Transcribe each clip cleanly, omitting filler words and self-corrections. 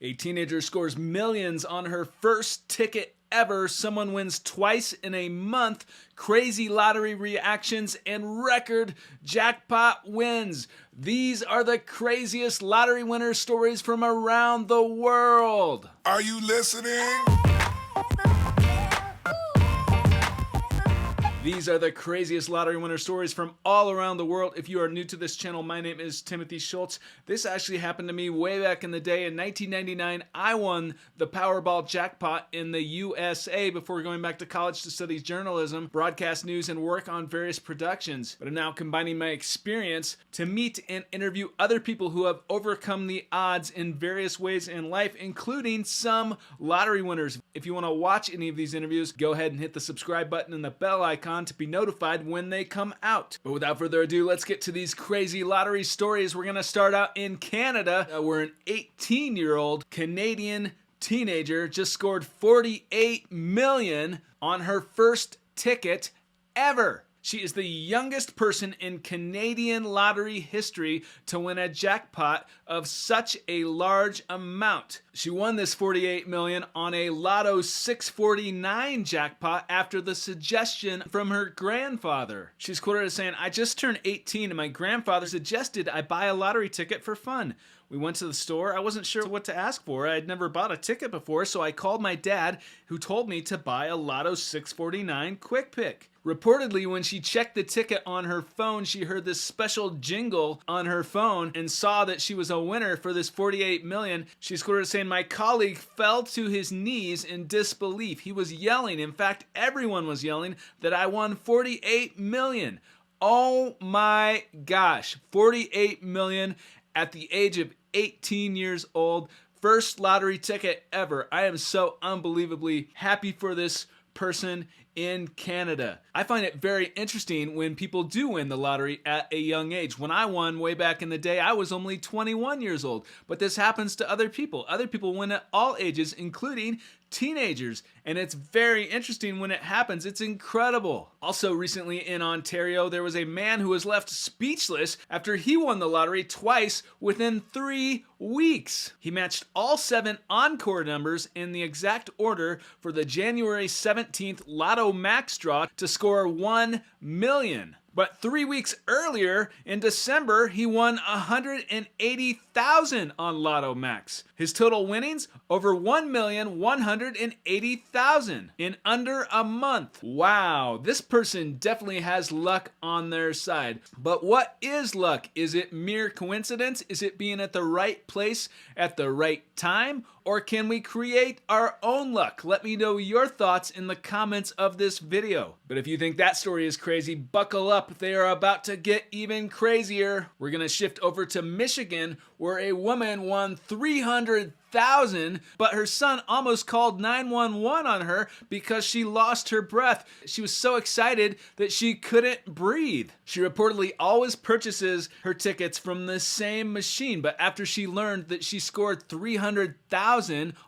A teenager scores millions on her first ticket ever. Someone wins twice in a month. Crazy lottery reactions and record jackpot wins. These are the craziest lottery winner stories from around the world. Are you listening? These are the craziest lottery winner stories from all around the world. If you are new to this channel, my name is Timothy Schultz. This actually happened to me way back in the day. In 1999, I won the Powerball jackpot in the USA before going back to college to study journalism, broadcast news, and work on various productions. But I'm now combining my experience to meet and interview other people who have overcome the odds in various ways in life, including some lottery winners. If you want to watch any of these interviews, go ahead and hit the subscribe button and the bell icon to be notified when they come out. But without further ado, let's get to these crazy lottery stories. We're going to start out in Canada, where an 18-year-old Canadian teenager just scored $48 million on her first ticket ever. She is the youngest person in Canadian lottery history to win a jackpot of such a large amount. She won this $48 million on a Lotto 649 jackpot after the suggestion from her grandfather. She's quoted as saying, "I just turned 18 and my grandfather suggested I buy a lottery ticket for fun. We went to the store. I wasn't sure what to ask for. I had never bought a ticket before, so I called my dad, who told me to buy a Lotto 649 quick pick." Reportedly, when she checked the ticket on her phone, she heard this special jingle on her phone and saw that she was a winner for this $48 million. She's quoted as saying, "My colleague fell to his knees in disbelief. He was yelling. In fact, everyone was yelling that I won $48 million. Oh my gosh, $48 million at the age of 18 years old. First lottery ticket ever. I am so unbelievably happy for this person in Canada. I find it very interesting when people do win the lottery at a young age. When I won way back in the day, I was only 21 years old. But this happens to other people. Other people win at all ages, including teenagers. And it's very interesting when it happens. It's incredible. Also recently in Ontario, there was a man who was left speechless after he won the lottery twice within 3 weeks. He matched all 7 encore numbers in the exact order for the January 17th Lotto Max draw to score $1 million. But 3 weeks earlier, in December, he won $180,000 on Lotto Max. His total winnings, over $1,180,000 in under a month. Wow, this person definitely has luck on their side. But what is luck? Is it mere coincidence? Is it being at the right place at the right time? Or can we create our own luck? Let me know your thoughts in the comments of this video. But if you think that story is crazy, buckle up. They are about to get even crazier. We're going to shift over to Michigan, where a woman won $300,000, but her son almost called 911 on her because she lost her breath. She was so excited that she couldn't breathe. She reportedly always purchases her tickets from the same machine, but after she learned that she scored $300,000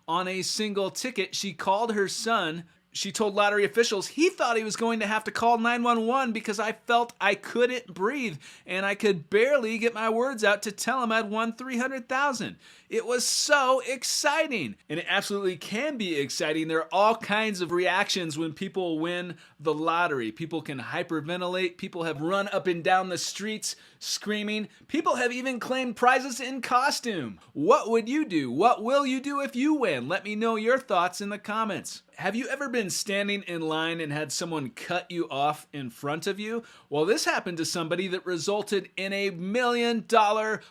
on a single ticket, she called her son. She told lottery officials he thought he was going to have to call 911 because I felt I couldn't breathe and I could barely get my words out to tell him I'd won $300,000. It was so exciting, and it absolutely can be exciting. There are all kinds of reactions when people win the lottery. People can hyperventilate. People have run up and down the streets screaming. People have even claimed prizes in costume. What would you do? What will you do if you win? Let me know your thoughts in the comments. Have you ever been standing in line and had someone cut you off in front of you? Well, this happened to somebody that resulted in a $1 million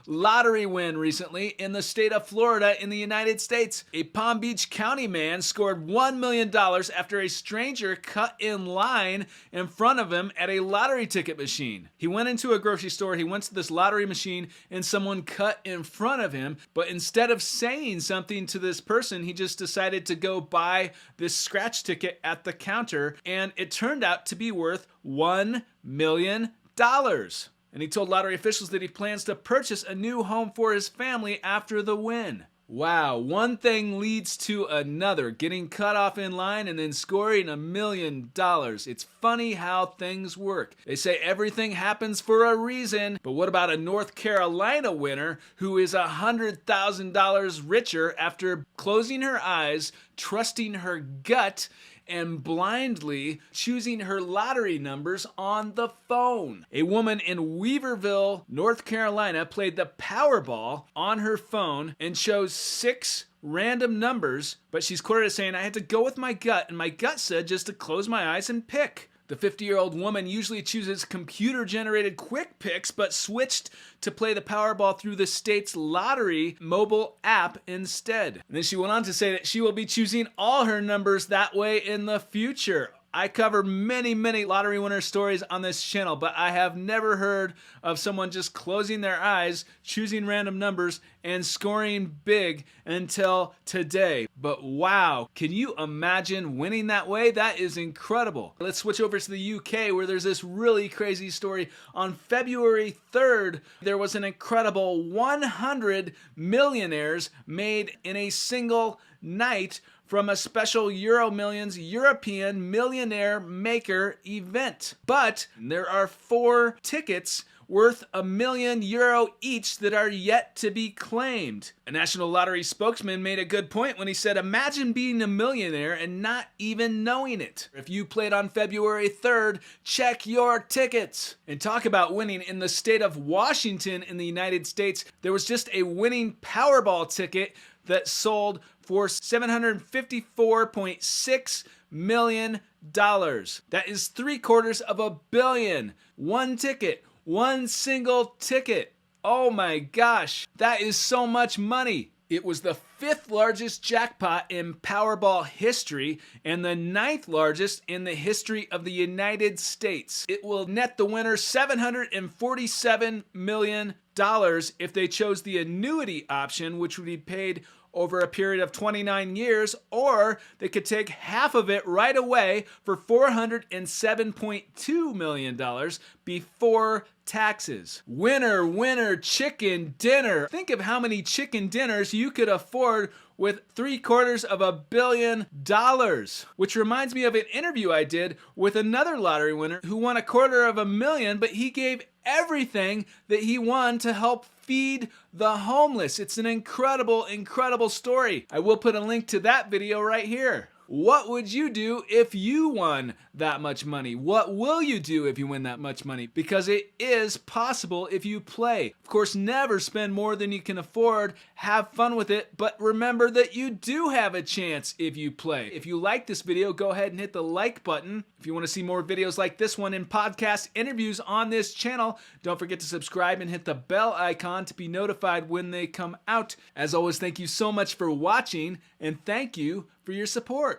lottery win recently in the state of Florida in the United States. A Palm Beach County man scored $1 million after a stranger cut in line in front of him at a lottery ticket machine. He went into a grocery store, he went to this lottery machine, and someone cut in front of him, but instead of saying something to this person, he just decided to go buy this scratch ticket at the counter, and it turned out to be worth $1 million. And he told lottery officials that he plans to purchase a new home for his family after the win. Wow, one thing leads to another, getting cut off in line and then scoring $1 million. It's funny how things work. They say everything happens for a reason, but what about a North Carolina winner who is $100,000 richer after closing her eyes, trusting her gut, and blindly choosing her lottery numbers on the phone? A woman in Weaverville, North Carolina, played the Powerball on her phone and chose 6 random numbers, but she's quoted as saying, "I had to go with my gut, and my gut said just to close my eyes and pick." The 50-year-old woman usually chooses computer-generated quick picks, but switched to play the Powerball through the state's lottery mobile app instead. And then she went on to say that she will be choosing all her numbers that way in the future. I cover many lottery winner stories on this channel, but I have never heard of someone just closing their eyes, choosing random numbers, and scoring big until today. But wow, can you imagine winning that way? That is incredible. Let's switch over to the UK, where there's this really crazy story. On February 3rd, there was an incredible 100 millionaires made in a single night from a special Euro Millions European Millionaire Maker event. But there are 4 tickets worth €1 million each that are yet to be claimed. A National Lottery spokesman made a good point when he said, "Imagine being a millionaire and not even knowing it." If you played on February 3rd, check your tickets. And talk about winning. In the state of Washington in the United States, there was just a winning Powerball ticket that sold for $754.6 million. That is $750 million. One ticket. One single ticket. Oh my gosh, that is so much money. It was the 5th largest jackpot in Powerball history and the 9th largest in the history of the United States. It will net the winner $747 million if they chose the annuity option, which would be paid over a period of 29 years, or they could take half of it right away for $407.2 million before taxes. Winner, winner, chicken dinner. Think of how many chicken dinners you could afford with $750 million. Which reminds me of an interview I did with another lottery winner who won $250,000, but he gave everything that he won to help feed the homeless. It's an incredible story. I will put a link to that video right here. What would you do if you won that much money? What will you do if you win that much money? Because it is possible if you play. Of course, never spend more than you can afford. Have fun with it, but remember that you do have a chance if you play. If you like this video, go ahead and hit the like button. If you want to see more videos like this one and podcast interviews on this channel, don't forget to subscribe and hit the bell icon to be notified when they come out. As always, thank you so much for watching, and thank you for your support.